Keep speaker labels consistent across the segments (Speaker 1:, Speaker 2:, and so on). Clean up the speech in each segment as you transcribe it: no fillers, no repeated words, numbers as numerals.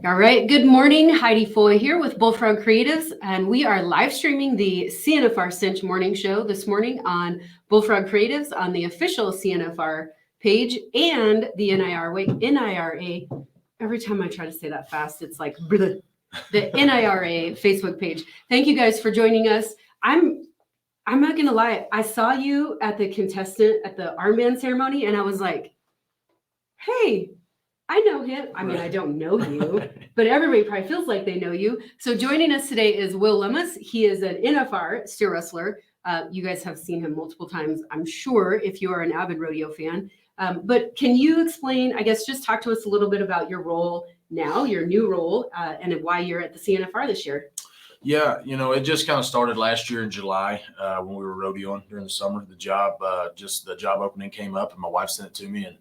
Speaker 1: All right. Good morning. Heidi Foy here with Bullfrog Creatives, and we are live streaming the CNFR CINCH morning show this morning on Bullfrog Creatives on the official CNFR page and the NIRA. Every time I try to say that fast, it's like bleh, the NIRA Facebook page. Thank you guys for joining us. I'm not gonna lie. I saw you at the contestant at the armband ceremony, and I was like, "Hey, I know him." I mean, I don't know you, but everybody probably feels like they know you. So joining us today is Will Lemus. He is an NFR steer wrestler. You guys have seen him multiple times, I'm sure, if you are an avid rodeo fan. But can you explain, I guess, just talk to us a little bit about your role now, your new role, and why you're at the CNFR this year?
Speaker 2: Yeah, it just kind of started last year in July when we were rodeoing during the summer. The job opening came up, and my wife sent it to me, and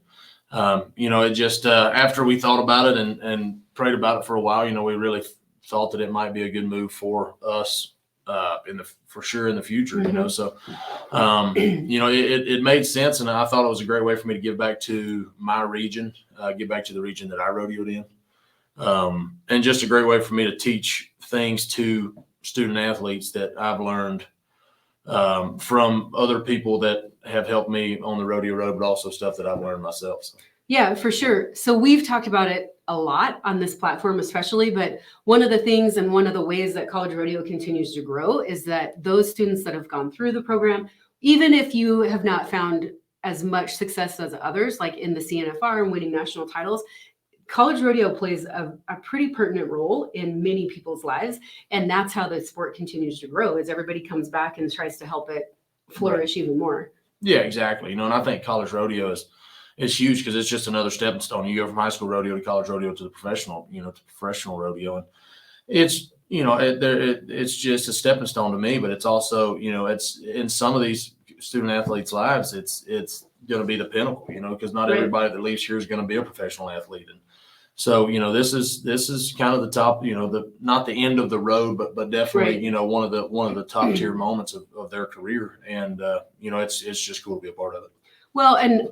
Speaker 2: it just after we thought about it and prayed about it for a while, we really thought that it might be a good move for us for sure in the future.
Speaker 1: Mm-hmm.
Speaker 2: So it made sense, and I thought it was a great way for me to give back to my region, give back to the region that I rodeoed in, and just a great way for me to teach things to student athletes that I've learned from other people that have helped me on the rodeo road, but also stuff that I've learned myself. So.
Speaker 1: Yeah, for sure. So we've talked about it a lot on this platform, especially, but one of the things and one of the ways that college rodeo continues to grow is that those students that have gone through the program, even if you have not found as much success as others, like in the CNFR and winning national titles, college rodeo plays a pretty pertinent role in many people's lives. And that's how the sport continues to grow, as everybody comes back and tries to help it flourish even more.
Speaker 2: Yeah, exactly. And I think college rodeo is huge because it's just another stepping stone. You go from high school rodeo to college rodeo to the professional, to professional rodeo. And it's, it's just a stepping stone to me, but it's also, it's in some of these student athletes' lives, it's going to be the pinnacle, because not everybody that leaves here is going to be a professional athlete. And so, this is kind of the top, not the end of the road, but definitely, one of the top tier moments of their career. And, it's just cool to be a part of it.
Speaker 1: Well, and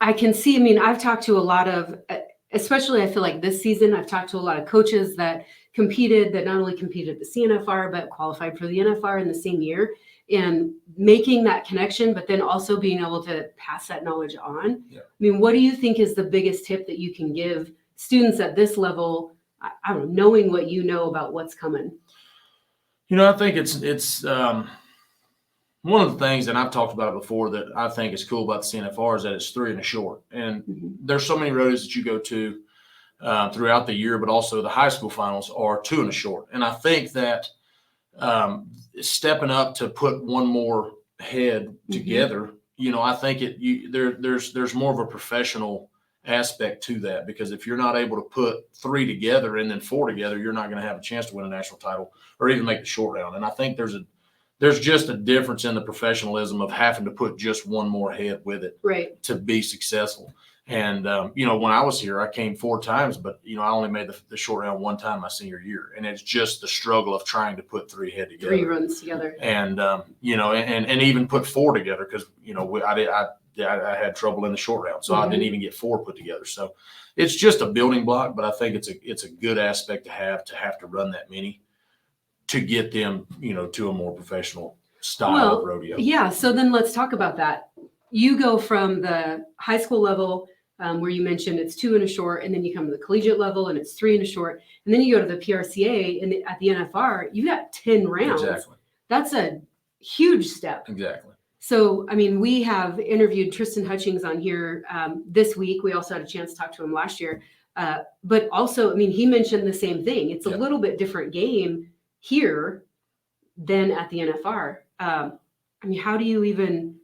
Speaker 1: I can see, I've talked to a lot of, especially I feel like this season, I've talked to a lot of coaches that not only competed at the CNFR, but qualified for the NFR in the same year, and making that connection, but then also being able to pass that knowledge on. Yeah. What do you think is the biggest tip that you can give students at this level, I don't know, knowing what you know about what's coming?
Speaker 2: I think it's one of the things, and I've talked about it before, that I think is cool about the CNFR is that it's 3 and a short. And there's so many rodeos that you go to throughout the year, but also the high school finals are 2 and a short. And I think that stepping up to put one more head together, I think there's more of a professional aspect to that, because if you're not able to put 3 together and then 4 together, you're not going to have a chance to win a national title or even make the short round. And I think there's just a difference in the professionalism of having to put just one more head with it to be successful. And, when I was here, I came 4 times, but, I only made the short round 1 time my senior year. And it's just the struggle of trying to put 3 head together.
Speaker 1: 3 runs together.
Speaker 2: And, and even put 4 together, because, I had trouble in the short round. So I didn't even get 4 put together. So it's just a building block, but I think it's a good aspect to have to run that many to get them, to a more professional style of rodeo.
Speaker 1: Yeah. So then let's talk about that. You go from the high school level, where you mentioned it's 2 and a short, and then you come to the collegiate level and it's 3 and a short, and then you go to the PRCA and at the NFR, you got 10 rounds.
Speaker 2: Exactly.
Speaker 1: That's a huge step.
Speaker 2: Exactly.
Speaker 1: So, we have interviewed Tristan Hutchings on here this week. We also had a chance to talk to him last year. But also, he mentioned the same thing. It's a little bit different game here than at the NFR. How do you even,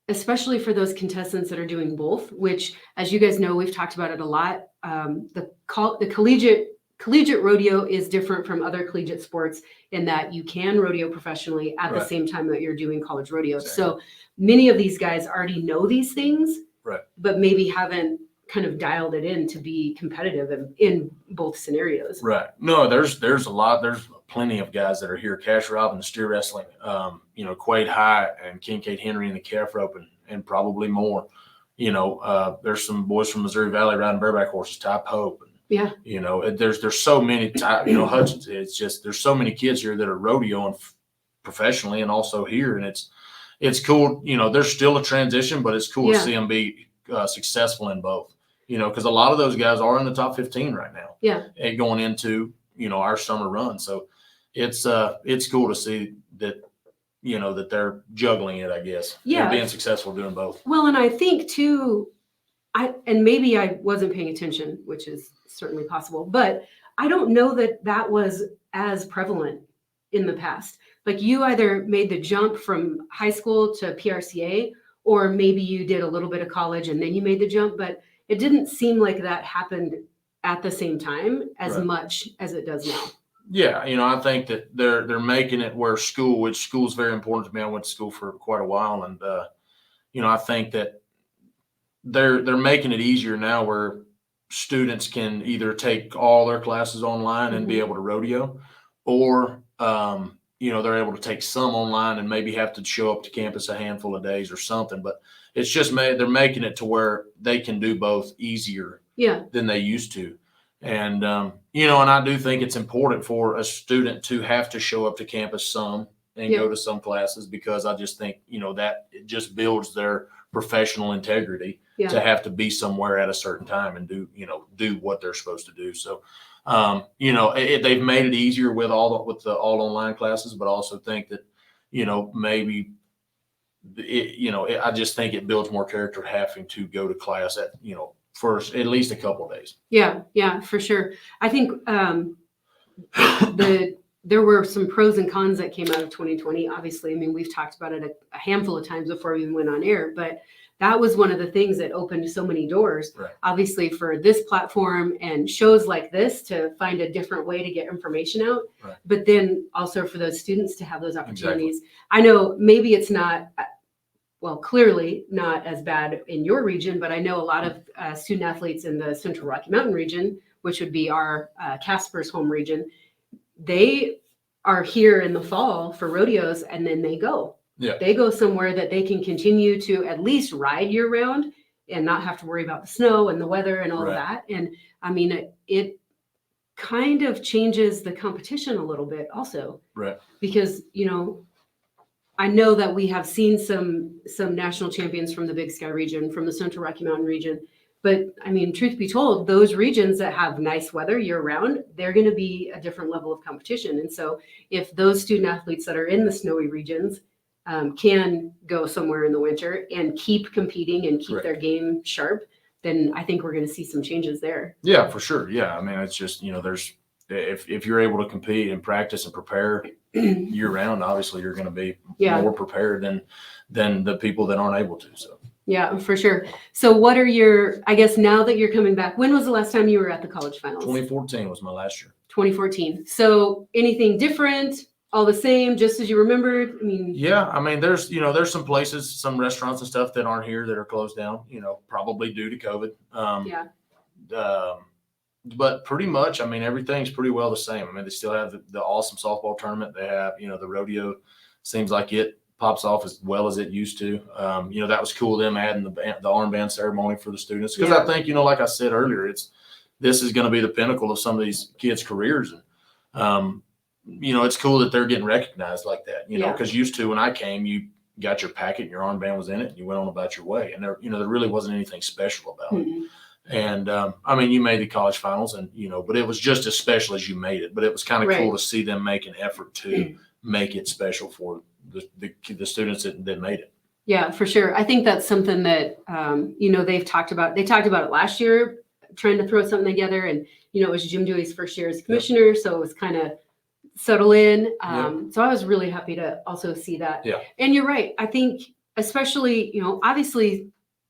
Speaker 1: especially for those contestants that are doing both, which, as you guys know, we've talked about it a lot. The collegiate rodeo is different from other collegiate sports in that you can rodeo professionally at the same time that you're doing college rodeo. Exactly. So many of these guys already know these things, but maybe haven't kind of dialed it in to be competitive in both scenarios.
Speaker 2: Right. No, there's plenty of guys that are here. Cash Rob in the steer wrestling, Quade High and Kincaid Henry in the calf rope, and probably more. There's some boys from Missouri Valley riding bareback horses, Ty Pope,
Speaker 1: Yeah.
Speaker 2: There's so many, Hutchins, it's just, there's so many kids here that are rodeoing professionally and also here. And it's cool. There's still a transition, but it's cool to see them be successful in both, because a lot of those guys are in the top 15 right now.
Speaker 1: Yeah.
Speaker 2: And going into, our summer run. So it's cool to see that, that they're juggling it, I guess.
Speaker 1: Yeah.
Speaker 2: And being successful doing both.
Speaker 1: Well, and I think too, and maybe I wasn't paying attention, which is certainly possible, but I don't know that was as prevalent in the past. Like you either made the jump from high school to PRCA, or maybe you did a little bit of college and then you made the jump, but it didn't seem like that happened at the same time as much as it does now.
Speaker 2: Yeah, I think that they're making it where which school's very important to me. I went to school for quite a while, and I think that they're making it easier now where students can either take all their classes online and be able to rodeo, or they're able to take some online and maybe have to show up to campus a handful of days or something. But it's just they're making it to where they can do both easier than they used to. And, and I do think it's important for a student to have to show up to campus some and go to some classes, because I just think, that it just builds their professional integrity to have to be somewhere at a certain time and do what they're supposed to do. So, they've made it easier with the all online classes, but I also think that, maybe I just think it builds more character having to go to class at, for at least a couple of days.
Speaker 1: Yeah, for sure. I think there were some pros and cons that came out of 2020. Obviously, I mean, we've talked about it a handful of times before we even went on air, but that was one of the things that opened so many doors, obviously, for this platform and shows like this to find a different way to get information out. But then also for those students to have those opportunities. I know maybe it's not, clearly not as bad in your region, but I know a lot of student athletes in the Central Rocky Mountain region, which would be our Casper's home region. They are here in the fall for rodeos, and then they go. They go somewhere that they can continue to at least ride year round and not have to worry about the snow and the weather and all of that. And I mean, it kind of changes the competition a little bit also. Because, I know that we have seen some national champions from the Big Sky region, from the Central Rocky Mountain region. But I mean, truth be told, those regions that have nice weather year round, they're going to be a different level of competition. And so if those student athletes that are in the snowy regions can go somewhere in the winter and keep competing and keep their game sharp, then I think we're going to see some changes there. Yeah,
Speaker 2: for sure. Yeah. I mean, it's just, there's, if you're able to compete and practice and prepare year round, obviously you're going to be more prepared than the people that aren't able to. So.
Speaker 1: Yeah, for sure. So what are I guess now that you're coming back, when was the last time you were at the college finals?
Speaker 2: 2014 was my last year.
Speaker 1: 2014. So anything different? All the same, just as you remembered? I mean,
Speaker 2: there's some places, some restaurants and stuff that aren't here that are closed down, probably due to COVID. But pretty much, everything's pretty well the same. They still have the awesome softball tournament. They have, the rodeo seems like it pops off as well as it used to. That was cool, them adding the armband ceremony for the students. Because I think, like I said earlier, this is going to be the pinnacle of some of these kids' careers. And, it's cool that they're getting recognized like that, because used to when I came, you got your packet and your armband was in it and you went on about your way. And there really wasn't anything special about it. And, you made the college finals and, but it was just as special as you made it. But it was kind of cool to see them make an effort to make it special for the students that made it.
Speaker 1: Yeah, for sure. I think that's something that, they've talked about. They talked about it last year, trying to throw something together. And, it was Jim Dewey's first year as commissioner. So it was kind of settle in. So I was really happy to also see that. And you're right. I think especially, obviously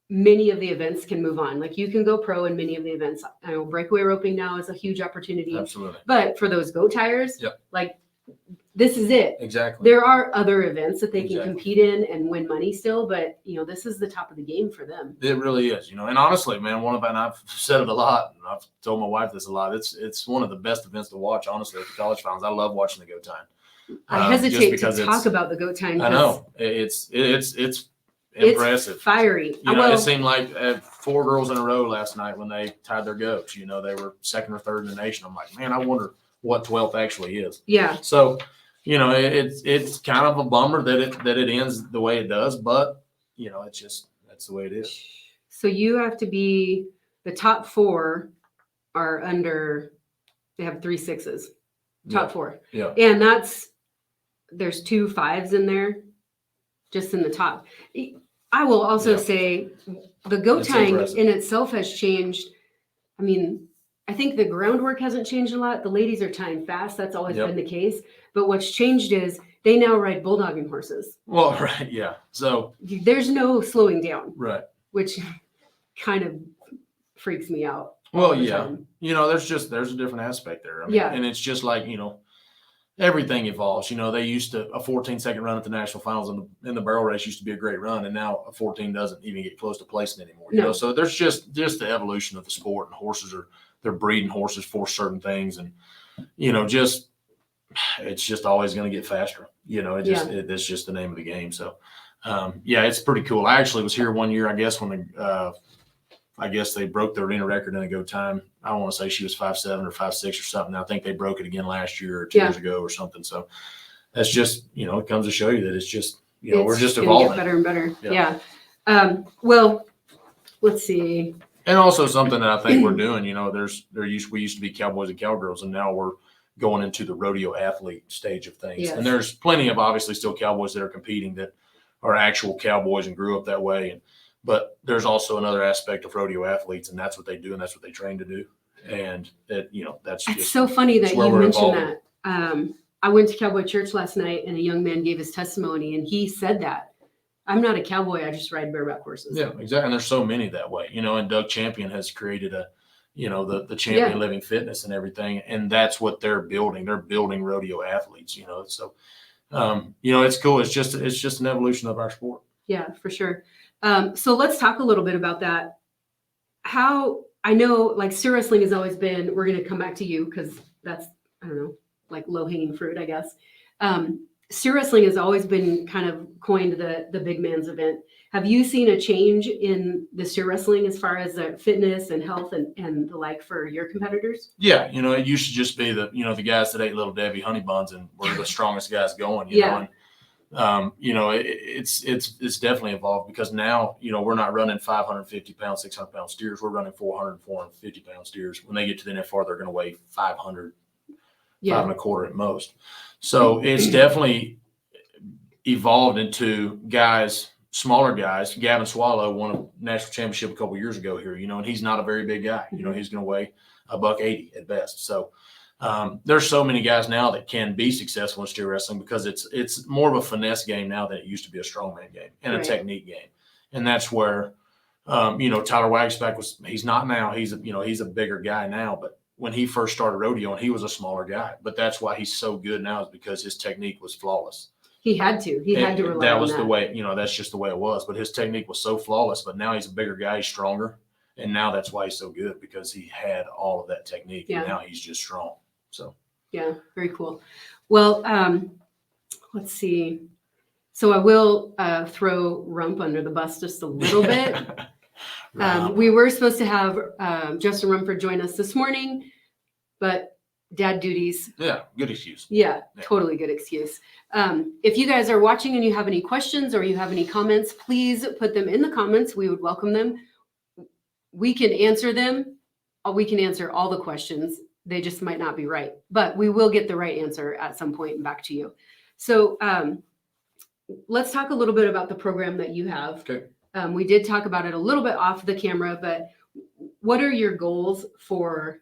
Speaker 1: many of the events can move on. Like you can go pro in many of the events. I know breakaway roping now is a huge opportunity.
Speaker 2: Absolutely.
Speaker 1: But for those goat tires, like this is it.
Speaker 2: Exactly.
Speaker 1: There are other events that they can compete in and win money still, but this is the top of the game for them.
Speaker 2: It really is, and honestly, man, and I've said it a lot, and I've told my wife this a lot. It's one of the best events to watch, honestly, at the college finals. I love watching the goat time.
Speaker 1: I hesitate to talk about the goat time.
Speaker 2: I know it's impressive.
Speaker 1: It's fiery.
Speaker 2: It seemed like 4 girls in a row last night when they tied their goats. They were second or third in the nation. I'm like, man, I wonder what 12th actually is.
Speaker 1: Yeah.
Speaker 2: So, it's kind of a bummer that it ends the way it does, but it's just that's the way it is.
Speaker 1: So you have to be the top 4 are under. They have 3 6s. Top 4.
Speaker 2: Yeah.
Speaker 1: And there's 2 5s in there, just in the top. I will also say the goat tying in itself has changed. I mean, I think the groundwork hasn't changed a lot. The ladies are tying fast. That's always been the case. But what's changed is they now ride bulldogging horses.
Speaker 2: Well, right. Yeah. So
Speaker 1: there's no slowing down.
Speaker 2: Right.
Speaker 1: Which kind of freaks me out.
Speaker 2: Well, yeah. There's a different aspect there. I mean, and it's just like, everything evolves. They used to a 14-second run at the national finals in the barrel race used to be a great run, and now a 14 doesn't even get close to placing anymore. You know, so there's just the evolution of the sport, and horses they're breeding horses for certain things, and it's just always going to get faster. It's just the name of the game. So it's pretty cool. I actually was here one year, I guess, when they broke the arena record in a go time. I want to say she was 5'7" or 5'6" or something. I think they broke it again last year or 2 years ago or something. So that's just, it comes to show you that it's just, we're just evolving.
Speaker 1: Get better and better. Yeah. Well, let's see.
Speaker 2: And also something that I think we're doing, we used to be cowboys and cowgirls, and now we're going into the rodeo athlete stage of things. Yes. And there's plenty of obviously still cowboys that are competing that are actual cowboys and grew up that way. But there's also another aspect of rodeo athletes, and that's what they do, and that's what they train to do. And that's just
Speaker 1: so funny that you mentioned that. I went to Cowboy Church last night, and a young man gave his testimony, and he said that I'm not a cowboy. I just ride bareback horses.
Speaker 2: Yeah, exactly. And there's so many that way, and Doug Champion has created the Champion Living Fitness and everything. And that's what they're building. They're building rodeo athletes, so, it's cool. It's just an evolution of our sport.
Speaker 1: Yeah, for sure. So let's talk a little bit about that. How I know, like, steer wrestling has always been, we're going to come back to you because that's, I don't know, like low hanging fruit, I guess. Steer wrestling has always been kind of coined the big man's event. Have you seen a change in the steer wrestling as far as fitness and health and the like for your competitors?
Speaker 2: Yeah. It used to just be the guys that ate Little Debbie honey buns and were the strongest guys going, know, and, it's definitely evolved because now, we're not running 550 pound, 600 pound steers. We're running 400, 450 pound steers. When they get to the NFR, they're going to weigh 500, 5.25 at most. So it's definitely evolved into smaller guys. Gavin Swallow won a national championship a couple of years ago here, and he's not a very big guy. He's going to weigh $180 at best. So, there's so many guys now that can be successful in steer wrestling because it's more of a finesse game now than it used to be a strongman game and a technique game. And that's where, Tyler Wagsback he's not now. He's a bigger guy now, but when he first started rodeoing, he was a smaller guy. But that's why he's so good now is because his technique was flawless.
Speaker 1: He had to rely on that.
Speaker 2: That was the way, that's just the way it was. But his technique was so flawless, but now he's a bigger guy, he's stronger. And now that's why he's so good because he had all of that technique and now he's just strong. So,
Speaker 1: yeah, very cool. Well, let's see. So I will throw Rump under the bus just a little bit. We were supposed to have Justin Rumford join us this morning, but dad duties.
Speaker 2: Yeah, good excuse.
Speaker 1: Yeah, totally good excuse. If you guys are watching and you have any questions or you have any comments, please put them in the comments. We would welcome them. We can answer them. We can answer all the questions. They just might not be right, but we will get the right answer at some point and back to you. So let's talk a little bit about the program that you have.
Speaker 2: Okay.
Speaker 1: We did talk about it a little bit off the camera, but what are your goals for,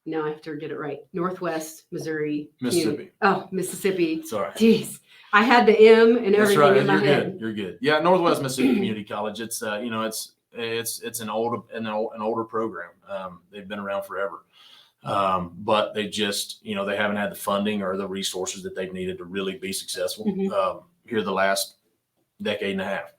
Speaker 1: now I have to get it right, Northwest Missouri.
Speaker 2: Mississippi.
Speaker 1: Mississippi.
Speaker 2: Sorry.
Speaker 1: Jeez. I had the M and everything in my head.
Speaker 2: You're good. Yeah, Northwest Mississippi Community College. It's it's an older program. They've been around forever. But they just, they haven't had the funding or the resources that they've needed to really be successful here the last decade and a half.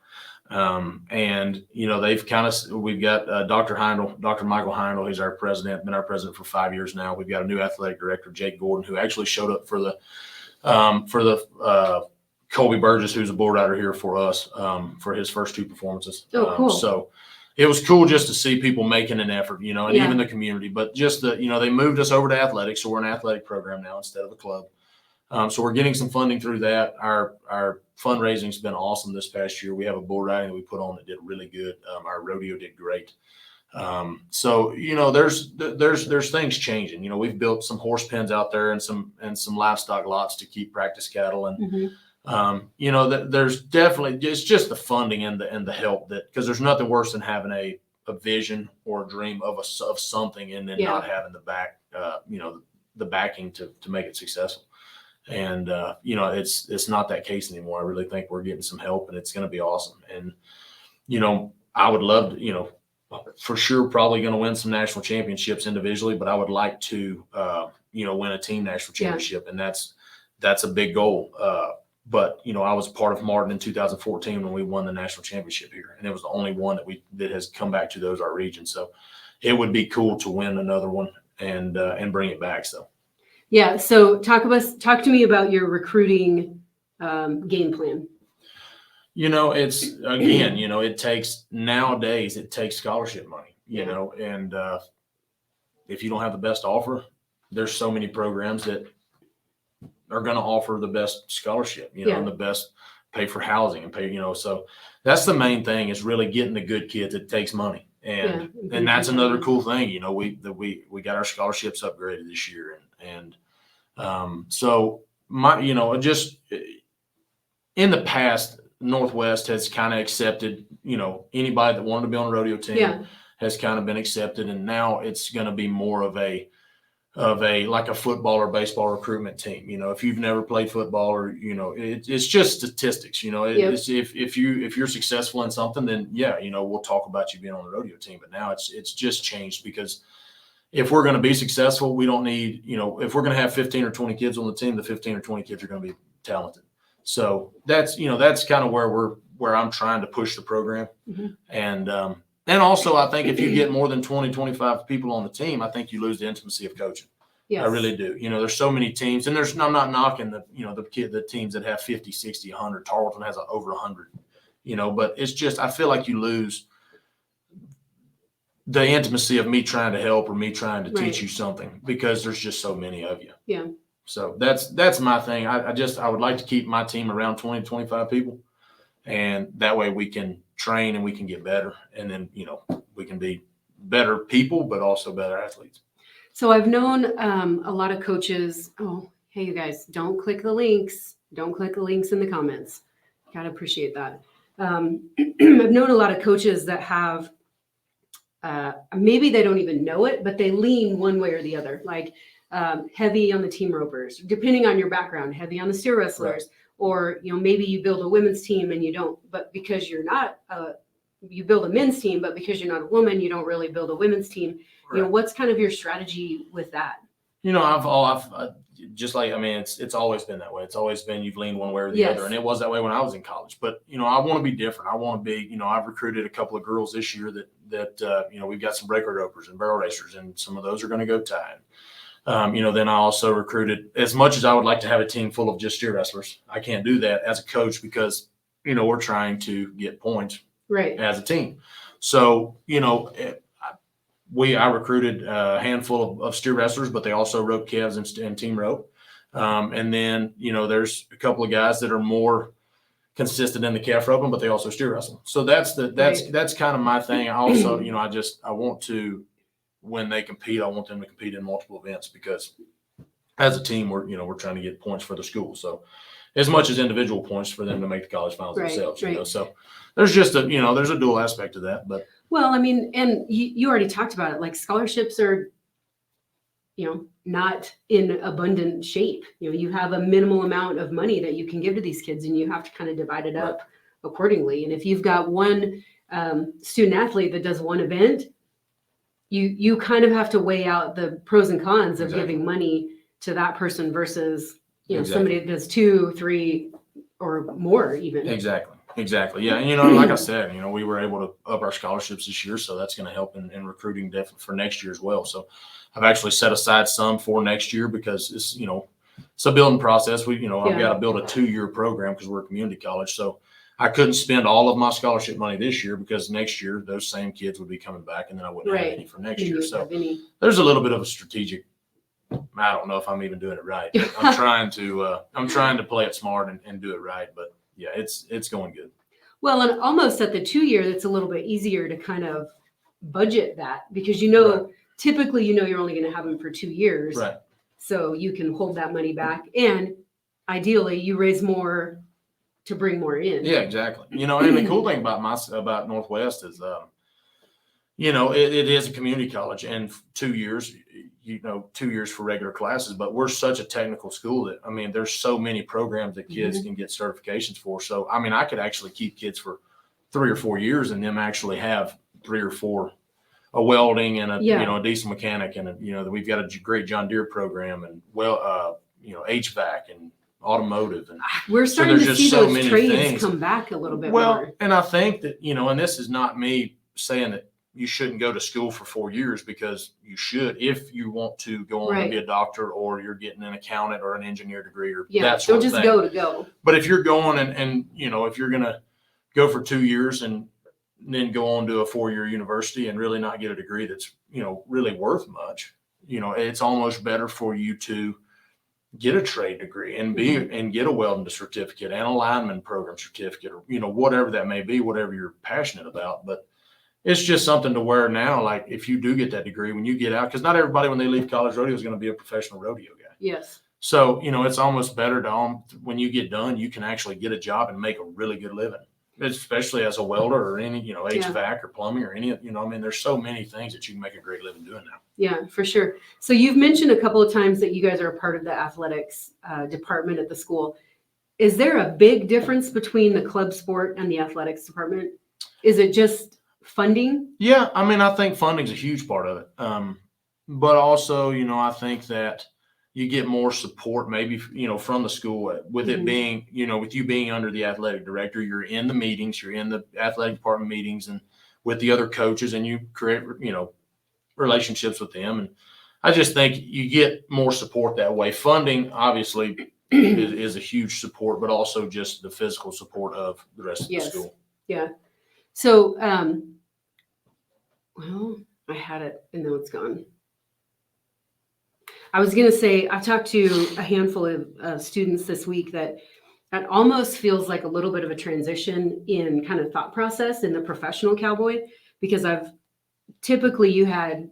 Speaker 2: And they've we've got Dr. Michael Heindel, who's our president, been our president for 5 years now. We've got a new athletic director, Jake Gordon, who actually showed up for the Colby Burgess, who's a bull rider here for us, for his first 2 performances.
Speaker 1: Oh, cool.
Speaker 2: So it was cool just to see people making an effort, you know, and
Speaker 1: Yeah.
Speaker 2: even the community. But just you know, they moved us over to athletics, so we're an athletic program now instead of a club. So we're getting some funding through that. Our fundraising's been awesome this past year. We have a bull riding that we put on that did really good. Our rodeo did great. So you know, there's things changing. You know, we've built some horse pens out there and some livestock lots to keep practice cattle, and you know, there's definitely, it's just the funding and the help, that because there's nothing worse than having a vision or a dream of something and then not having you know, the backing to make it successful. And you know, it's not that case anymore. I really think we're getting some help, and it's going to be awesome. And you know, I would love to, you know, for sure, probably going to win some national championships individually, but I would like to, you know, win a team national championship, and that's a big goal. But you know, I was part of Martin in 2014 when we won the national championship here, and it was the only one that has come back to those our region. So it would be cool to win another one and bring it back. So
Speaker 1: yeah. So talk to me about your recruiting game plan.
Speaker 2: You know, it's, again, you know, nowadays it takes scholarship money, you know, and if you don't have the best offer, there's so many programs that are going to offer the best scholarship, you know, and the best pay for housing and pay, you know, so that's the main thing, is really getting the good kids. It takes money. And that's another cool thing, you know, we got our scholarships upgraded this year. And so you know, just in the past, Northwest has kind of accepted, you know, anybody that wanted to be on a rodeo team has kind of been accepted. And now it's going to be more of a like a football or baseball recruitment team. You know, if you've never played football, or, you know, it's just statistics, you know, it's, if you're successful in something, then you know, we'll talk about you being on the rodeo team. But now it's just changed, because if we're going to be successful, we don't need, you know, if we're going to have 15 or 20 kids on the team, the 15 or 20 kids are going to be talented. So that's, you know, that's kind of where I'm trying to push the program. And also, I think if you get more than 20, 25 people on the team, I think you lose the intimacy of coaching. I really do. You know, there's so many teams, and I'm not knocking the teams that have 50, 60, 100. Tarleton has over 100, you know, but it's just, I feel like you lose the intimacy of me trying to help or me trying to teach you something, because there's just so many of you.
Speaker 1: Yeah.
Speaker 2: So that's my thing. I would like to keep my team around 20, 25 people. And that way we can train and we can get better. And then, you know, we can be better people, but also better athletes.
Speaker 1: So I've known a lot of coaches. Oh, hey, you guys, don't click the links. Don't click the links in the comments. Gotta appreciate that. I've known a lot of coaches that have, maybe they don't even know it, but they lean one way or the other. Like, heavy on the team ropers, depending on your background, heavy on the steer wrestlers, or, you know, maybe you build a women's team and you don't, but because you're not, you build a men's team, but because you're not a woman, you don't really build a women's team. You know, what's kind of your strategy with that? You know,
Speaker 2: I've just like, I mean, it's always been that way. It's always been, you've leaned one way or the other. And it was that way when I was in college, but, you know, I want to be different. I want to be, you know, I've recruited a couple of girls this year that you know, we've got some breaker ropers and barrel racers, and some of those are going to go tie. You know, then I also recruited, as much as I would like to have a team full of just steer wrestlers, I can't do that as a coach, because, you know, we're trying to get points as a team. So, you know, I recruited a handful of steer wrestlers, but they also rope calves and team rope. And then, you know, there's a couple of guys that are more consistent in the calf roping, but they also steer wrestle. So that's kind of my thing. I also, you know, I want to, when they compete, I want them to compete in multiple events, because as a team, we're trying to get points for the school. So as much as individual points for them to make the college finals themselves, you know, so there's just there's a dual aspect to that. But
Speaker 1: well, I mean, and you already talked about it, like scholarships are, you know, not in abundant shape. You know, you have a minimal amount of money that you can give to these kids, and you have to kind of divide it up accordingly. And if you've got one student athlete that does one event, you kind of have to weigh out the pros and cons of giving money to that person versus, you know, somebody that does 2, 3 or more even.
Speaker 2: Exactly. Yeah. And, you know, like I said, you know, we were able to up our scholarships this year, so that's going to help in recruiting definitely for next year as well. So I've actually set aside some for next year, because it's, you know, it's a building process. I've
Speaker 1: Yeah.
Speaker 2: got to build a 2-year program because we're a community college. So I couldn't spend all of my scholarship money this year because next year those same kids would be coming back and then I wouldn't have any for next
Speaker 1: Then you
Speaker 2: year.
Speaker 1: wouldn't
Speaker 2: So
Speaker 1: have any.
Speaker 2: there's a little bit of a strategic, I don't know if I'm even doing it right. But I'm trying to play it smart and do it right. But yeah, it's going good.
Speaker 1: Well, and almost at the 2-year, that's a little bit easier to kind of budget that because
Speaker 2: Right.
Speaker 1: typically you're only going to have them for 2 years.
Speaker 2: Right.
Speaker 1: So you can hold that money back and ideally you raise more to bring more in.
Speaker 2: Yeah, exactly. And the cool thing about Northwest is, it is a community college and 2 years, 2 years for regular classes, but we're such a technical school that, there's so many programs that kids can get certifications for. So, I could actually keep kids for 3 or 4 years and them actually have 3 or 4, a welding and a diesel mechanic and we've got a great John Deere program and HVAC and automotive. And
Speaker 1: we're starting to see
Speaker 2: so
Speaker 1: those
Speaker 2: many
Speaker 1: trades
Speaker 2: things
Speaker 1: come back a little bit
Speaker 2: well,
Speaker 1: more.
Speaker 2: and I think that, and this is not me saying that you shouldn't go to school for 4 years because you should, if you want to go on and be a doctor or you're getting an accountant or an engineer degree or that sort
Speaker 1: don't
Speaker 2: of
Speaker 1: just
Speaker 2: thing.
Speaker 1: go.
Speaker 2: But if you're going and if you're going to go for 2 years and then go on to a 4-year university and really not get a degree that's, really worth much, it's almost better for you to get a trade degree and and get a welding certificate and a lineman program certificate or, whatever that may be, whatever you're passionate about. But it's just something to where now, like if you do get that degree, when you get out, because not everybody when they leave college rodeo is going to be a professional rodeo guy.
Speaker 1: Yes.
Speaker 2: So, it's almost better to, when you get done, you can actually get a job and make a really good living, especially as a welder or any, HVAC or plumbing or any, there's so many things that you can make a great living doing now.
Speaker 1: Yeah, for sure. So you've mentioned a couple of times that you guys are a part of the athletics department at the school. Is there a big difference between the club sport and the athletics department? Is it just funding?
Speaker 2: Yeah, I think funding's a huge part of it. But also, I think that you get more support maybe, from the school with it being, with you being under the athletic director, you're in the meetings, you're in the athletic department meetings and with the other coaches and you create, relationships with them. And I just think you get more support that way. Funding obviously is a huge support, but also just the physical support of the rest of the school.
Speaker 1: Yeah. So, well, I had it and now it's gone. I was going to say, I've talked to a handful of students this week that almost feels like a little bit of a transition in kind of thought process in the professional cowboy, because you had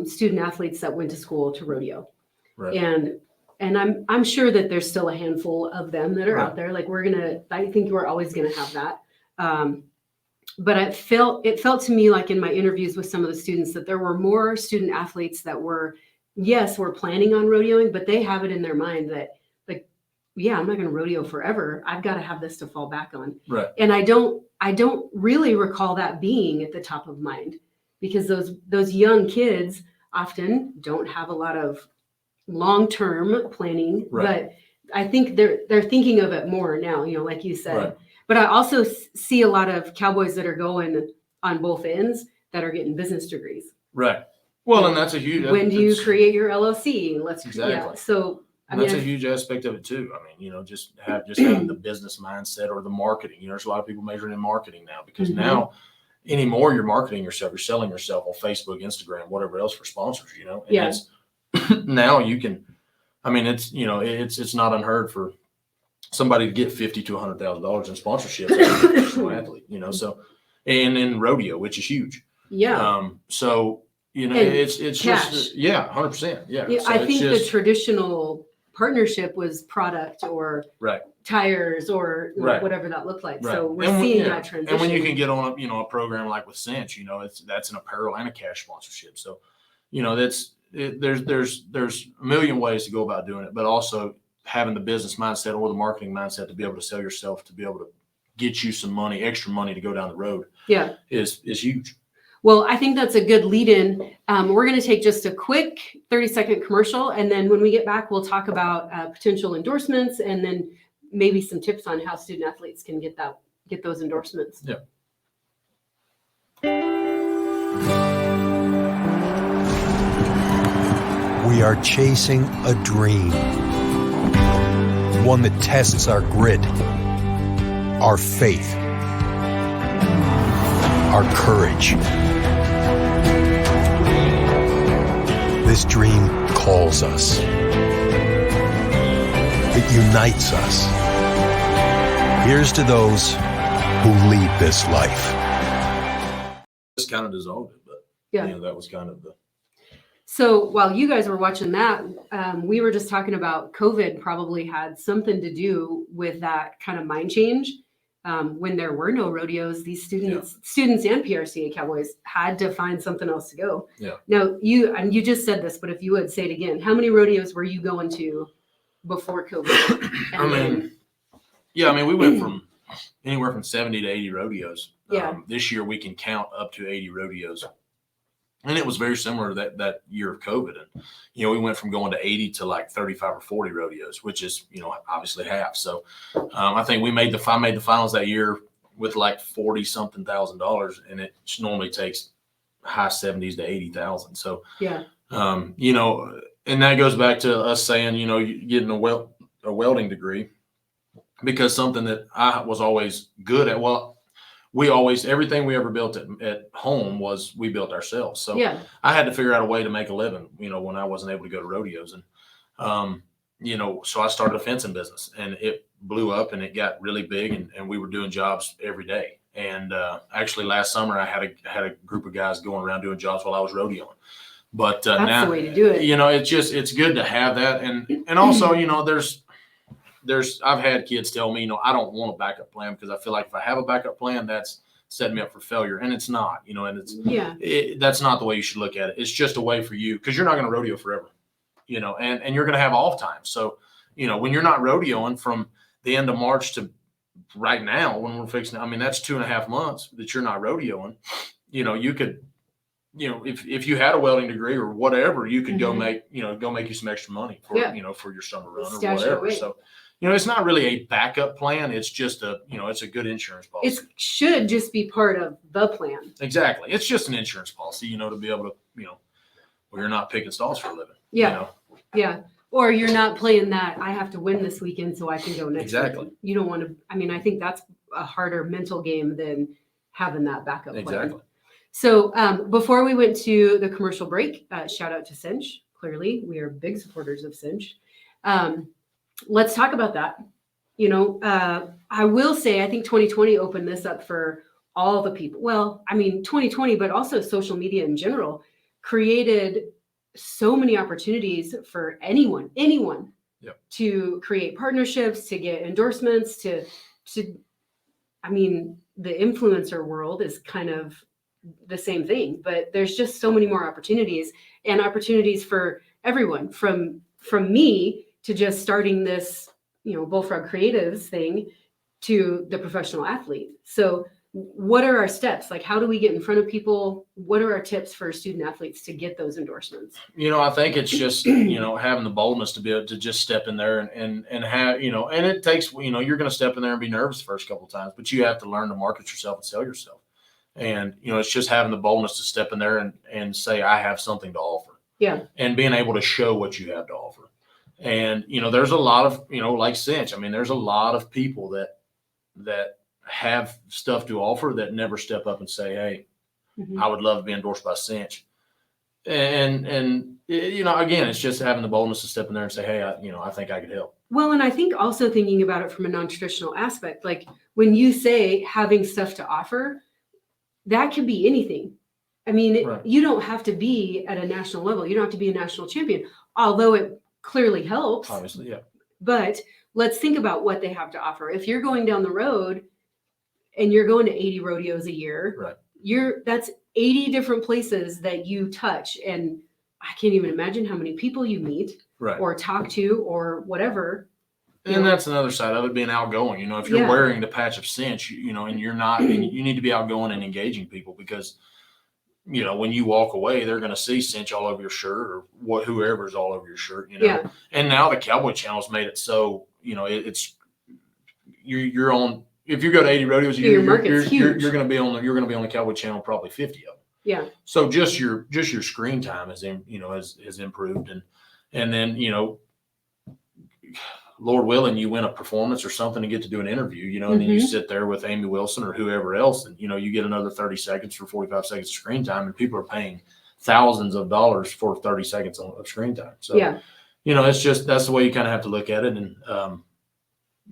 Speaker 1: student athletes that went to school to rodeo.
Speaker 2: Right.
Speaker 1: And I'm sure that there's still a handful of them that are out there. Like I think we're always going to have that. But it felt to me like in my interviews with some of the students that there were more student athletes that were planning on rodeoing, but they have it in their mind that I'm not going to rodeo forever. I've got to have this to fall back on.
Speaker 2: Right.
Speaker 1: And I don't really recall that being at the top of mind because those young kids often don't have a lot of long-term planning, but I think they're thinking of it more now, like you said. Right. But I also see a lot of cowboys that are going on both ends that are getting business degrees.
Speaker 2: Right. Well, and that's a huge.
Speaker 1: When do you create your LLC?
Speaker 2: Exactly.
Speaker 1: Yeah. So
Speaker 2: that's a huge aspect of it too. Just having the business mindset or the marketing. There's a lot of people majoring in marketing now because now anymore you're marketing yourself, you're selling yourself on Facebook, Instagram, whatever else for sponsors. And it's now you can. It's not unheard for somebody to get $50,000 to $100,000 in sponsorships as a professional athlete. So and in rodeo, which is huge.
Speaker 1: Yeah.
Speaker 2: It's
Speaker 1: cash.
Speaker 2: just 100%. Yeah. So
Speaker 1: I think the traditional partnership was product or tires or whatever that looked like. Right. So we're seeing that transition.
Speaker 2: And when you can get on a program like with CINCH, that's an apparel and a cash sponsorship. So, there's a million ways to go about doing it, but also having the business mindset or the marketing mindset to be able to sell yourself, to be able to get you some money, extra money to go down the road. Yeah. Is huge.
Speaker 1: Well, I think that's a good lead in. We're going to take just a quick 30-second commercial. And then when we get back, we'll talk about potential endorsements and then maybe some tips on how student athletes can get those endorsements.
Speaker 2: Yeah.
Speaker 3: We are chasing a dream. one that tests our grit, our faith, our courage. This dream calls us. It unites us. Here's to those who lead this life.
Speaker 2: Just kind of dissolved it, but
Speaker 1: Yeah.
Speaker 2: that was kind of the.
Speaker 1: So while you guys were watching that, we were just talking about COVID probably had something to do with that kind of mind change. When there were no rodeos, these students and PRCA Cowboys had to find something else to go.
Speaker 2: Yeah.
Speaker 1: Now you just said this, but if you would say it again, how many rodeos were you going to before COVID?
Speaker 2: We went from anywhere from 70 to 80 rodeos.
Speaker 1: Yeah.
Speaker 2: This year we can count up to 80 rodeos. And it was very similar to that year of COVID. And, we went from going to 80 to like 35 or 40 rodeos, which is, obviously half. So I think I made the finals that year with like $40-something thousand, and it normally takes high 70s to 80,000. So,
Speaker 1: yeah.
Speaker 2: And that goes back to us saying, getting a welding degree, because something that I was always good at. Well, everything we ever built at home was we built ourselves. So
Speaker 1: Yeah.
Speaker 2: I had to figure out a way to make a living, when I wasn't able to go to rodeos. And, so I started a fencing business, and it blew up and it got really big, and we were doing jobs every day. And actually last summer I had a group of guys going around doing jobs while I was rodeoing. But
Speaker 1: That's
Speaker 2: now,
Speaker 1: the way to do it.
Speaker 2: it's good to have that. And also, I've had kids tell me, I don't want a backup plan, because I feel like if I have a backup plan, that's setting me up for failure. And it's not, and that's not the way you should look at it. It's just a way for you, because you're not going to rodeo forever, and you're going to have off time. So, when you're not rodeoing from the end of March to right now, when we're fixing, that's 2.5 months that you're not rodeoing. You could, if you had a welding degree or whatever, you could go make you some extra money for, for your summer run or whatever. So, it's not really a backup plan. It's just it's a good insurance policy.
Speaker 1: It should just be part of the plan.
Speaker 2: Exactly. It's just an insurance policy, to be able to, where you're not picking stalls for a living.
Speaker 1: Yeah. Yeah. Or you're not playing that I have to win this weekend so I can go next
Speaker 2: Exactly.
Speaker 1: weekend. You don't want to, I think that's a harder mental game than having that backup plan.
Speaker 2: Exactly.
Speaker 1: So before we went to the commercial break, shout out to CINCH. Clearly, we are big supporters of CINCH. Let's talk about that. I will say, I think 2020 opened this up for all the people. Well, 2020, but also social media in general created so many opportunities for anyone to create partnerships, to get endorsements, the influencer world is kind of the same thing, but there's just so many more opportunities, and opportunities for everyone, from me to just starting this, Bullfrog Creatives thing, to the professional athlete. So what are our steps? Like, how do we get in front of people? What are our tips for student athletes to get those endorsements?
Speaker 2: I think it's just, having the boldness to be able to just step in there and have, and it takes, you're going to step in there and be nervous the first couple of times, but you have to learn to market yourself and sell yourself. And, it's just having the boldness to step in there and say, I have something to offer.
Speaker 1: Yeah.
Speaker 2: And being able to show what you have to offer. And, there's a lot of, like CINCH, there's a lot of people that have stuff to offer that never step up and say, hey, I would love to be endorsed by CINCH. And again, it's just having the boldness to step in there and say, hey, I think I could help. Well,
Speaker 1: and I think also thinking about it from a non-traditional aspect, like when you say having stuff to offer, that could be anything. Right. You don't have to be at a national level. You don't have to be a national champion, although it clearly helps.
Speaker 2: Obviously, yeah.
Speaker 1: But let's think about what they have to offer. If you're going down the road and you're going to 80 rodeos a year,
Speaker 2: right.
Speaker 1: That's 80 different places that you touch. And I can't even imagine how many people you meet
Speaker 2: right.
Speaker 1: or talk to or whatever.
Speaker 2: And that's another side of it, being outgoing. If you're wearing the patch of CINCH, and you're not, and you need to be outgoing and engaging people, because, when you walk away, they're going to see CINCH all over your shirt, or whoever's all over your shirt,
Speaker 1: Yeah.
Speaker 2: And now the Cowboy Channel's made it so, it's you're on. If you go to 80 rodeos, you're going to be on the Cowboy Channel, probably 50 of them.
Speaker 1: Yeah.
Speaker 2: So just your screen time has improved, and then Lord willing, you win a performance or something and get to do an interview, and then you sit there with Amy Wilson or whoever else, and, you get another 30 seconds for 45 seconds of screen time, and people are paying thousands of dollars for 30 seconds of screen time. So, it's just, that's the way you kind of have to look at it. And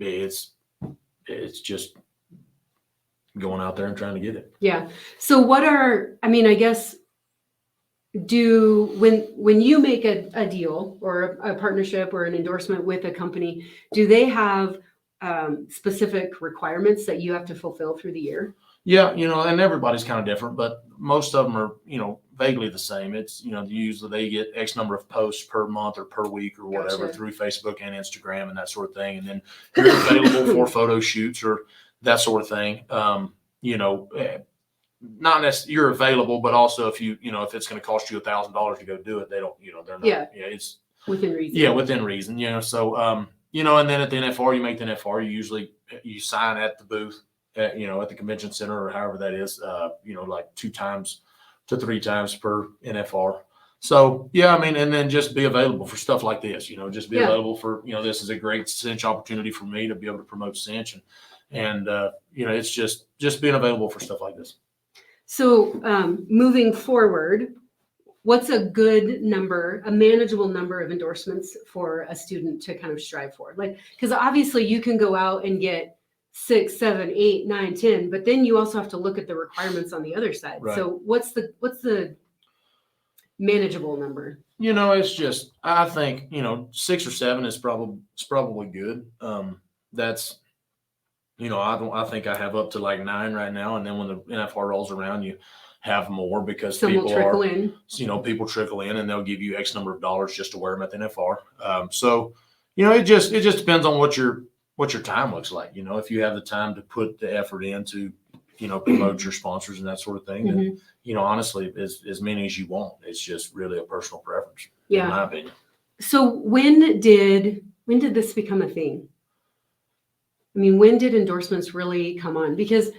Speaker 2: it's just going out there and trying to get it.
Speaker 1: Yeah. So I guess, when you make a deal or a partnership or an endorsement with a company, do they have specific requirements that you have to fulfill through the year?
Speaker 2: Yeah, and everybody's kind of different, but most of them are, vaguely the same. It's, usually they get X number of posts per month or per week or whatever through Facebook and Instagram and that sort of thing. And then you're available for photo shoots or that sort of thing. Not necessarily you're available, but also if if it's going to cost you $1,000 to go do it, they don't, they're not, it's
Speaker 1: within reason.
Speaker 2: Yeah, within reason, so, and then at the NFR, you make the NFR, you sign at the booth, at the convention center or however that is, like 2 to 3 times per NFR. So, and then just be available for stuff like this, just be available for, this is a great CINCH opportunity for me to be able to promote CINCH and it's just being available for stuff like this.
Speaker 1: So, moving forward, what's a good number, a manageable number of endorsements for a student to kind of strive for? Like, because obviously you can go out and get 6, 7, 8, 9, 10, but then you also have to look at the requirements on the other side.
Speaker 2: Right.
Speaker 1: So what's the manageable number?
Speaker 2: It's just, I think, 6 or 7 is probably good. That's, I think I have up to like 9 right now. And then when the NFR rolls around, you have more because people trickle in and they'll give you X number of dollars just to wear them at the NFR. So, it just depends on what your time looks like. If you have the time to put the effort in to, promote your sponsors and that sort of thing, then, honestly, as many as you want. It's just really a personal preference, in my opinion.
Speaker 1: So when did this become a thing? I mean, when did endorsements really come on? Because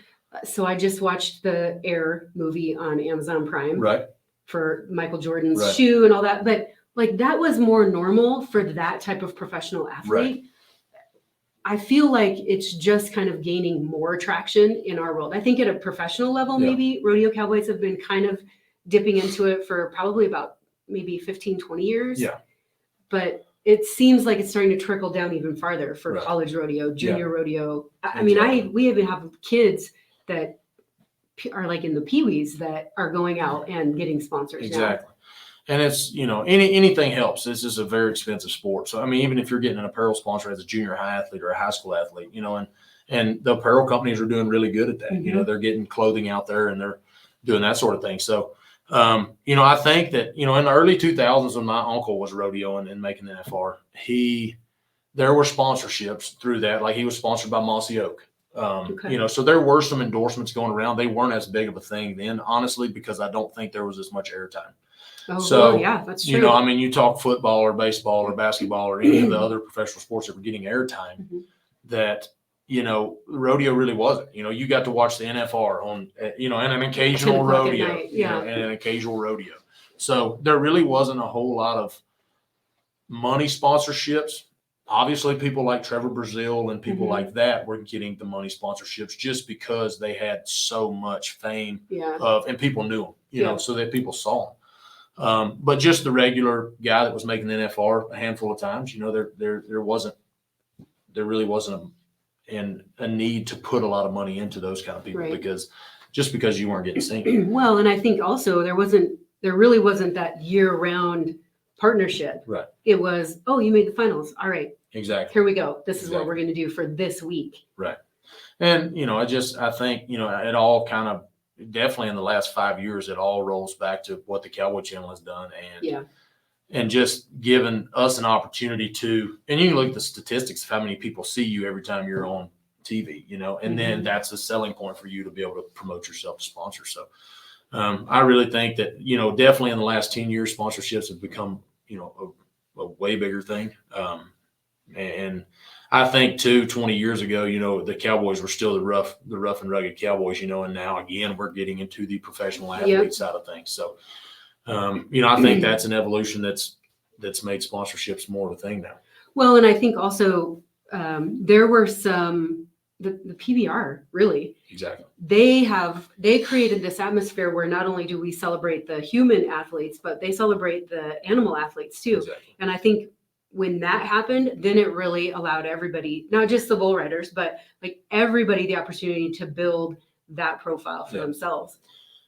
Speaker 1: so I just watched the Air movie on Amazon Prime,
Speaker 2: right,
Speaker 1: for Michael Jordan's shoe and all that, but like that was more normal for that type of professional athlete.
Speaker 2: Right.
Speaker 1: I feel like it's just kind of gaining more traction in our world. I think at a professional level, maybe rodeo cowboys have been kind of dipping into it for probably about maybe 15, 20 years.
Speaker 2: Yeah.
Speaker 1: But it seems like it's starting to trickle down even farther for college rodeo, junior rodeo. I mean, we even have kids that are like in the peewees that are going out and getting sponsors.
Speaker 2: Exactly. Now. And it's, anything helps. This is a very expensive sport. So, I mean, even if you're getting an apparel sponsor as a junior high athlete or a high school athlete, and the apparel companies are doing really good at that. They're getting clothing out there and they're doing that sort of thing. So, I think that, in the early 2000s when my uncle was rodeoing and making the NFR, there were sponsorships through that. Like he was sponsored by Mossy Oak. So there were some endorsements going around. They weren't as big of a thing then, honestly, because I don't think there was as much airtime.
Speaker 1: Oh,
Speaker 2: so,
Speaker 1: well, yeah, that's true.
Speaker 2: You talk football or baseball or basketball or any of the other professional sports that were getting airtime that, rodeo really wasn't. You got to watch the NFR on, and an occasional rodeo, and an occasional rodeo. So there really wasn't a whole lot of money sponsorships. Obviously, people like Trevor Brazile and people like that were getting the money sponsorships just because they had so much fame and people knew them, so that people saw them. But just the regular guy that was making the NFR a handful of times, there really wasn't a need to put a lot of money into those kind of people because you weren't getting seen.
Speaker 1: Well, and I think also there really wasn't that year-round partnership. Right. It was, oh, you made the finals. All right.
Speaker 2: Exactly.
Speaker 1: Here we go. This is what we're going to do for this week.
Speaker 2: Right. And, I think, it all kind of definitely in the last 5 years, it all rolls back to what the Cowboy Channel has done. And just giving us an opportunity to, and you can look at the statistics of how many people see you every time you're on TV, and then that's a selling point for you to be able to promote yourself as sponsor. So I really think that, definitely in the last 10 years, sponsorships have become, a way bigger thing. And I think too, 20 years ago, the Cowboys were still the rough and rugged Cowboys, and now again, we're getting into the professional athlete side of things. So, I think that's an evolution that's made sponsorships more of a thing now.
Speaker 1: Well, and I think also there were the PBR really.
Speaker 2: Exactly.
Speaker 1: They created this atmosphere where not only do we celebrate the human athletes, but they celebrate the animal athletes too.
Speaker 2: Exactly.
Speaker 1: And I think when that happened, then it really allowed everybody, not just the bull riders, but like everybody the opportunity to build that profile for themselves.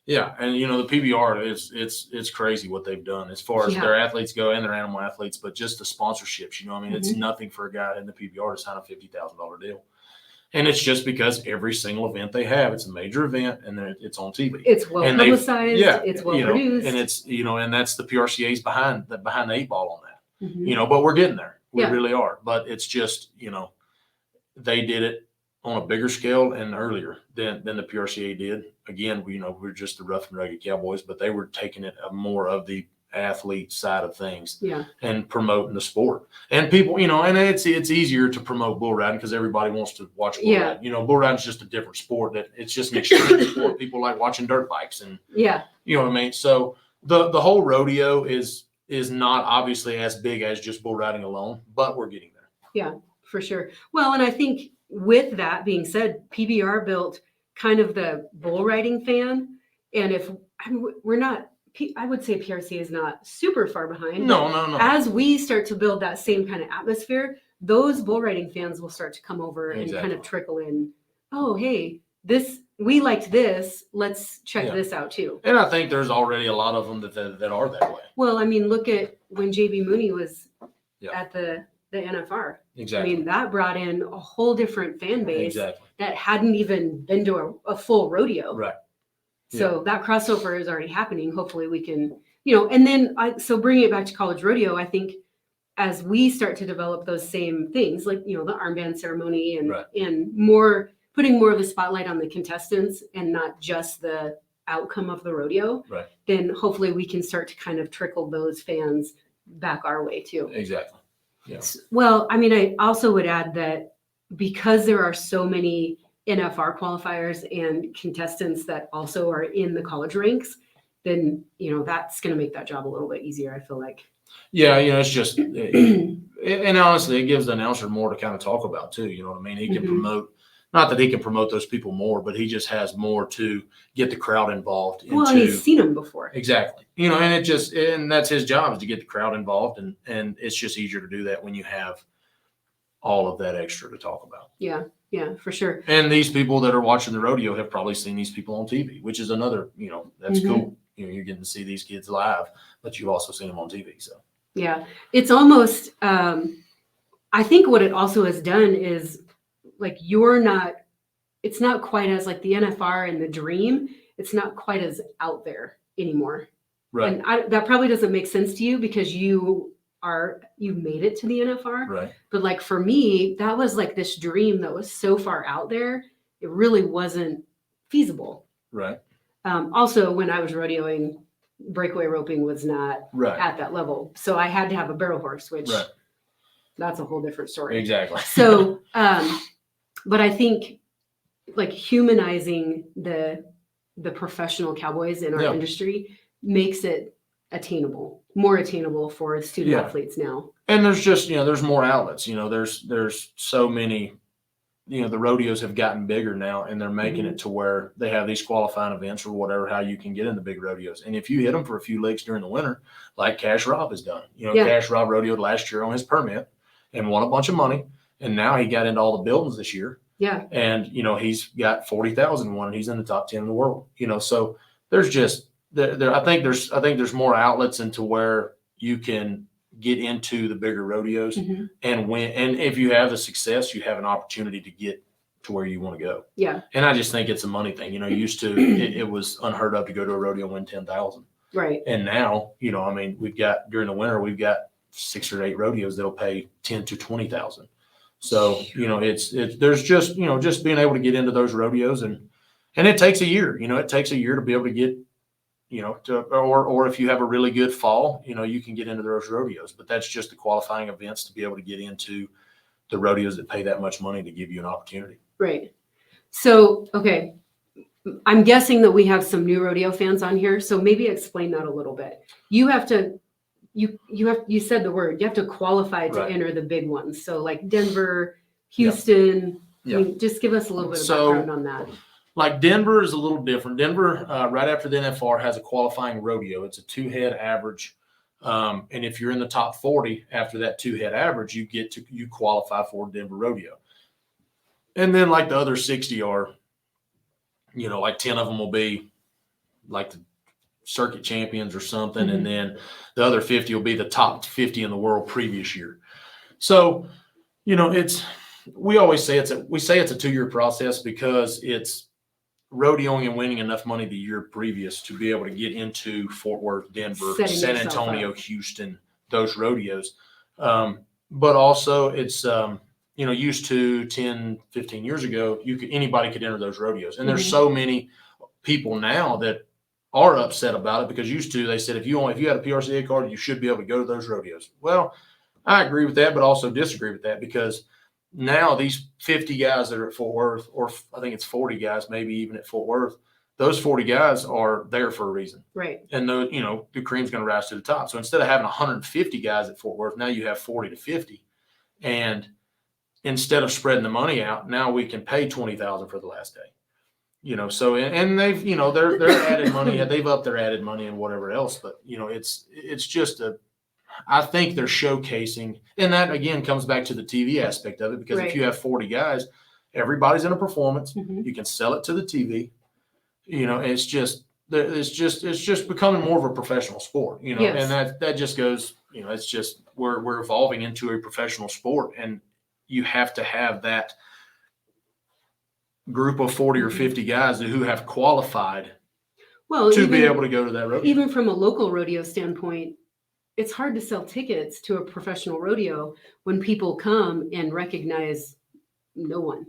Speaker 2: Yeah, and the PBR it's crazy what they've done as far as their athletes go and their animal athletes, but just the sponsorships. It's nothing for a guy in the PBR to sign a $50,000 deal, and it's just because every single event they have, it's a major event, and it's on TV.
Speaker 1: It's well publicized. It's well produced,
Speaker 2: and it's and that's the PRCA's behind the 8 ball on that. But we're getting there. We really are. But it's just they did it on a bigger scale and earlier than the PRCA did. Again, we're just the rough and rugged cowboys, but they were taking it more of the athlete side of things and promoting the sport. And people, and it's easier to promote bull riding because everybody wants to watch bull riding. Bull riding is just a different sport. That it's just an extreme sport. People like watching dirt bikes and you know what I mean? So the whole rodeo is not obviously as big as just bull riding alone, but we're getting there.
Speaker 1: Yeah, for sure. Well, and I think with that being said, PBR built kind of the bull riding fan. And we're not, I would say PRC is not super far behind.
Speaker 2: No.
Speaker 1: As we start to build that same kind of atmosphere, those bull riding fans will start to come over and kind of trickle in. Oh, hey, we liked this. Let's check this out too.
Speaker 2: And I think there's already a lot of them that are that way.
Speaker 1: Well, I mean, look at when JB Mooney was at the NFR.
Speaker 2: Exactly.
Speaker 1: I mean, that brought in a whole different fan base that hadn't even been to a full rodeo.
Speaker 2: Right.
Speaker 1: So that crossover is already happening. Hopefully we can, and then so bringing it back to college rodeo, I think as we start to develop those same things, like, the armband ceremony and putting more of a spotlight on the contestants and not just the outcome of the rodeo, then hopefully we can start to kind of trickle those fans back our way too.
Speaker 2: Exactly. Yeah.
Speaker 1: Well, I mean, I also would add that because there are so many NFR qualifiers and contestants that also are in the college ranks, then, that's going to make that job a little bit easier, I feel like.
Speaker 2: Yeah, it's just, and honestly, it gives the announcer more to kind of talk about too. You know what I mean? He can promote, not that he can promote those people more, but he just has more to get the crowd involved.
Speaker 1: Well, and he's seen them before.
Speaker 2: Exactly. And that's his job, is to get the crowd involved. And it's just easier to do that when you have all of that extra to talk about.
Speaker 1: Yeah, for sure.
Speaker 2: And these people that are watching the rodeo have probably seen these people on TV, which is another, that's cool. You're getting to see these kids live, but you've also seen them on TV. So
Speaker 1: yeah, it's almost, I think what it also has done is like, it's not quite as like the NFR and the dream. It's not quite as out there anymore.
Speaker 2: Right.
Speaker 1: And that probably doesn't make sense to you because you made it to the NFR.
Speaker 2: Right.
Speaker 1: But like for me, that was like this dream that was so far out there, it really wasn't feasible.
Speaker 2: Right.
Speaker 1: Also, when I was rodeoing, breakaway roping was not at that level. So I had to have a barrel horse, which that's a whole different story.
Speaker 2: Exactly.
Speaker 1: So, but I think like humanizing the professional cowboys in our industry makes it more attainable for student athletes now.
Speaker 2: And there's just, there's more outlets, there's so many, the rodeos have gotten bigger now, and they're making it to where they have these qualifying events or whatever, how you can get in the big rodeos. And if you hit them for a few legs during the winter, like Cash Rob has done, Cash Rob rodeoed last year on his permit and won a bunch of money. And now he got into all the buildings this year. Yeah. And, he's got 40,000 won, and he's in the top 10 in the world, so there's just, I think there's more outlets into where you can get into the bigger rodeos and win. And if you have the success, you have an opportunity to get to where you want to go. Yeah. And I just think it's a money thing. Used to, it was unheard of to go to a rodeo and win 10,000. Right. And now, we've got, during the winter, we've got 6 or 8 rodeos that'll pay 10 to 20,000. So, there's just, just being able to get into those rodeos and it takes a year, it takes a year to be able to get, or if you have a really good fall, you can get into those rodeos, but that's just the qualifying events to be able to get into the rodeos that pay that much money to give you an opportunity. Right.
Speaker 1: So, okay. I'm guessing that we have some new rodeo fans on here. So maybe explain that a little bit. You have to you said the word, you have to qualify to
Speaker 2: Right.
Speaker 1: enter the big ones. So like Denver, Houston,
Speaker 2: Yeah.
Speaker 1: I mean, just give us a little bit of
Speaker 2: So-
Speaker 1: background on that.
Speaker 2: Like Denver is a little different. Denver, right after the NFR, has a qualifying rodeo. It's a 2-head average. And if you're in the top 40 after that 2-head average, you qualify for Denver rodeo. And then like the other 60 are, like 10 of them will be like the circuit champions or something.
Speaker 1: Mhm.
Speaker 2: And then the other 50 will be the top 50 in the world previous year. So, we always say it's a 2-year process because it's rodeoing and winning enough money the year previous to be able to get into Fort Worth, Denver,
Speaker 1: Setting
Speaker 2: San
Speaker 1: yourself
Speaker 2: Antonio,
Speaker 1: up.
Speaker 2: Houston, those rodeos. But also it's, used to 10, 15 years ago, anybody could enter those rodeos. And there's
Speaker 1: Mhm.
Speaker 2: so many people now that are upset about it because used to, they said, if you had a PRCA card, you should be able to go to those rodeos. Well, I agree with that, but also disagree with that because now these 50 guys that are at Fort Worth, or I think it's 40 guys, maybe even at Fort Worth, those 40 guys are there for a reason.
Speaker 1: Right.
Speaker 2: And the cream's going to rise to the top. So instead of having 150 guys at Fort Worth, now you have 40 to 50. And instead of spreading the money out, now we can pay $20,000 for the last day. So and they've their added money, they've upped their added money and whatever else. But it's just I think they're showcasing, and that again comes back to the TV aspect of it, because
Speaker 1: Right.
Speaker 2: if you have 40 guys, everybody's in a performance.
Speaker 1: Mhm.
Speaker 2: You can sell it to the TV. It's just becoming more of a professional sport.
Speaker 1: Yes.
Speaker 2: And that just goes. It's just we're evolving into a professional sport, and you have to have that group of 40 or 50 guys who have qualified
Speaker 1: Well,
Speaker 2: to be able to go to that rodeo.
Speaker 1: even from a local rodeo standpoint, it's hard to sell tickets to a professional rodeo when people come and recognize no one.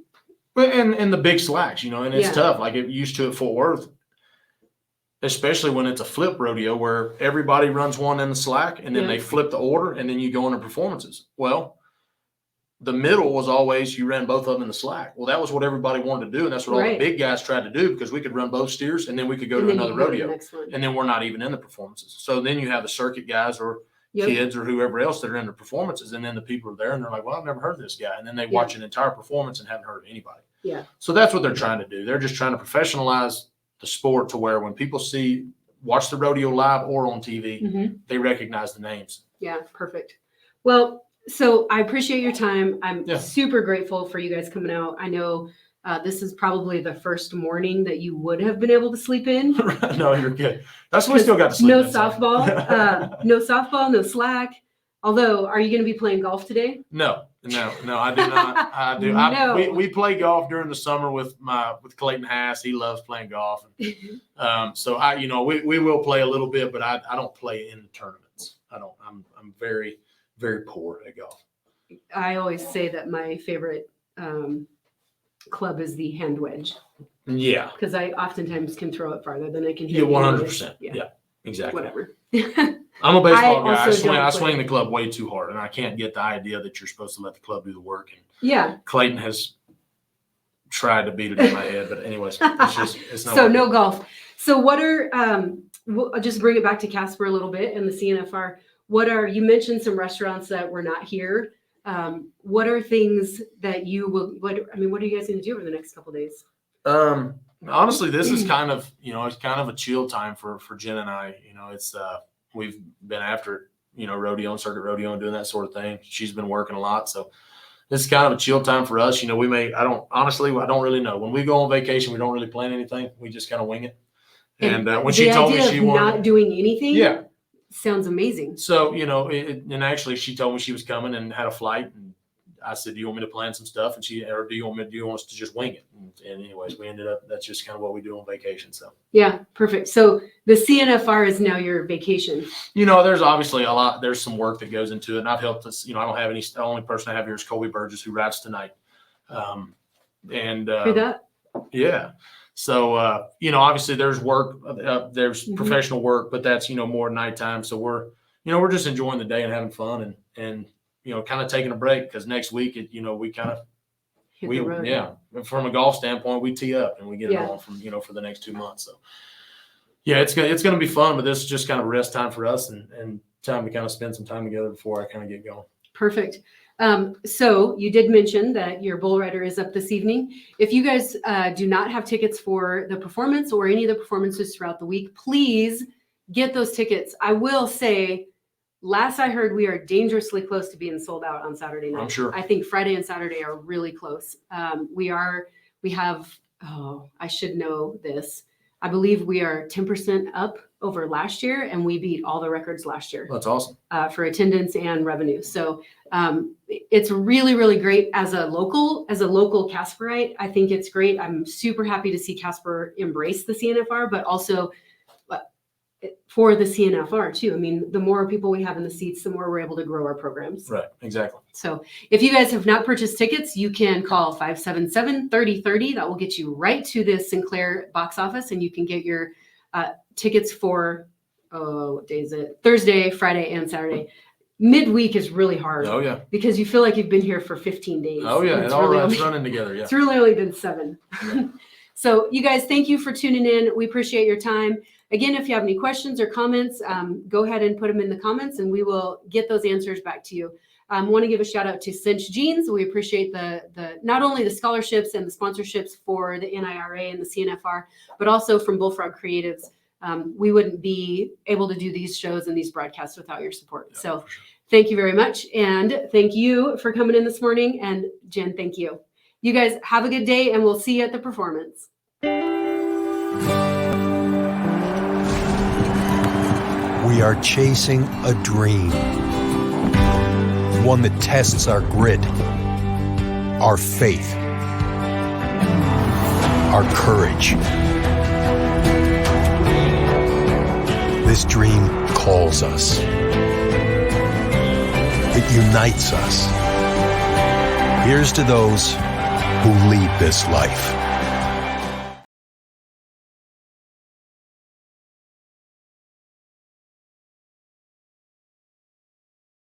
Speaker 2: But and the big slacks, and it's
Speaker 1: Yeah.
Speaker 2: tough. Like it used to at Fort Worth, especially when it's a flip rodeo where everybody runs one in the slack and then
Speaker 1: Yeah.
Speaker 2: they flip the order and then you go into performances. Well, the middle was always you ran both of them in the slack. Well, that was what everybody wanted to do, and that's what all the
Speaker 1: Right.
Speaker 2: big guys tried to do because we could run both steers and then we could go
Speaker 1: And
Speaker 2: to
Speaker 1: then you
Speaker 2: another
Speaker 1: go to the
Speaker 2: rodeo.
Speaker 1: next one.
Speaker 2: And then we're not even in the performances. So then you have the circuit guys or
Speaker 1: Yep.
Speaker 2: kids or whoever else that are in the performances, and then the people are there and they're like, well, I've never heard of this guy. And then they watch an entire performance and haven't heard of anybody.
Speaker 1: Yeah.
Speaker 2: So that's what they're trying to do. They're just trying to professionalize the sport to where when people watch the rodeo live or on TV,
Speaker 1: Mhm.
Speaker 2: they recognize the names.
Speaker 1: Yeah, perfect. Well, so I appreciate your time. I'm
Speaker 2: Yeah.
Speaker 1: super grateful for you guys coming out. I know this is probably the first morning that you would have been able to sleep in.
Speaker 2: No, you're good. That's we still got to sleep.
Speaker 1: No
Speaker 2: in, so.
Speaker 1: softball, no softball, no slack. Although, are you going to be playing golf today?
Speaker 2: No, I do not. I do.
Speaker 1: No.
Speaker 2: We play golf during the summer with Clayton Hass. He loves playing golf. So we will play a little bit, but I don't play in the tournaments. I don't. I'm very, very poor at golf.
Speaker 1: I always say that my favorite club is the hand wedge
Speaker 2: Yeah.
Speaker 1: because I oftentimes can throw it farther than I can hit.
Speaker 2: Yeah,
Speaker 1: it
Speaker 2: 100%.
Speaker 1: anyways.
Speaker 2: Yeah, exactly.
Speaker 1: Whatever.
Speaker 2: I'm a baseball
Speaker 1: I
Speaker 2: guy. I
Speaker 1: also
Speaker 2: swing,
Speaker 1: don't
Speaker 2: I
Speaker 1: play.
Speaker 2: swing the club way too hard, and I can't get the idea that you're supposed to let the club do the work. And
Speaker 1: Yeah.
Speaker 2: Clayton has tried to beat it in my head, but anyways, it's not.
Speaker 1: So
Speaker 2: working.
Speaker 1: no golf. So what are I'll just bring it back to Casper a little bit and the CNFR. You mentioned some restaurants that were not here. What are things that you will? What are you guys going to do over the next couple of days?
Speaker 2: Honestly, this is kind of it's kind of a chill time for Jen and I. It's we've been after it, rodeo and circuit rodeo and doing that sort of thing. She's been working a lot, so this is kind of a chill time for us. I don't really know. When we go on vacation, we don't really plan anything. We just kind of wing it. And when she told me she wanted
Speaker 1: not doing anything,
Speaker 2: yeah.
Speaker 1: sounds amazing.
Speaker 2: So, and actually she told me she was coming and had a flight, and I said, do you want me to plan some stuff? And do you want us to just wing it? And anyways, we ended up, that's just kind of what we do on vacation. So,
Speaker 1: yeah, perfect. So the CNFR is now your vacation.
Speaker 2: There's obviously there's some work that goes into it, and I've helped us, I don't have the only person I have here is Colby Burgess, who rides tonight.
Speaker 1: Hear that?
Speaker 2: Yeah. So, obviously there's work, there's
Speaker 1: Mhm.
Speaker 2: professional work, but that's, more nighttime. So we're just enjoying the day and having fun and kind of taking a break because next week, we kind of,
Speaker 1: Hit the road.
Speaker 2: yeah, from a golf standpoint, we tee up and we get it
Speaker 1: Yeah.
Speaker 2: on from, for the next 2 months. So yeah, it's going to be fun, but this is just kind of a rest time for us and time to kind of spend some time together before I kind of get going.
Speaker 1: Perfect. So you did mention that your bull rider is up this evening. If you guys do not have tickets for the performance or any of the performances throughout the week, please get those tickets. I will say, last I heard, we are dangerously close to being sold out on Saturday night.
Speaker 2: I'm sure.
Speaker 1: I think Friday and Saturday are really close. We have, I should know this. I believe we are 10% up over last year, and we beat all the records last year.
Speaker 2: That's awesome.
Speaker 1: For attendance and revenue. So it's really, really great as a local Casperite. I think it's great. I'm super happy to see Casper embrace the CNFR, but also for the CNFR too. I mean, the more people we have in the seats, the more we're able to grow our programs.
Speaker 2: Right, exactly.
Speaker 1: So if you guys have not purchased tickets, you can call 577-3030. That will get you right to the Sinclair box office, and you can get your tickets for, what day is it? Thursday, Friday, and Saturday. Midweek is really hard.
Speaker 2: Oh, yeah.
Speaker 1: Because you feel like you've been here for 15 days.
Speaker 2: Oh, yeah.
Speaker 1: It's
Speaker 2: It all
Speaker 1: really
Speaker 2: runs running together. Yeah.
Speaker 1: It's really only been 7.
Speaker 2: Yeah.
Speaker 1: So you guys, thank you for tuning in. We appreciate your time. Again, if you have any questions or comments, go ahead and put them in the comments, and we will get those answers back to you. Want to give a shout out to CINCH Jeans. We appreciate the not only the scholarships and the sponsorships for the NIRA and the CNFR, but also from Bullfrog Creatives. We wouldn't be able to do these shows and these broadcasts without your support.
Speaker 2: Yeah,
Speaker 1: so
Speaker 2: for sure.
Speaker 1: Thank you very much. And thank you for coming in this morning. And Jen, thank you. You guys have a good day, and we'll see you at the performance.
Speaker 3: We are chasing a dream, one that tests our grit, our faith, our courage. This dream calls us. It unites us. Here's to those who lead this life.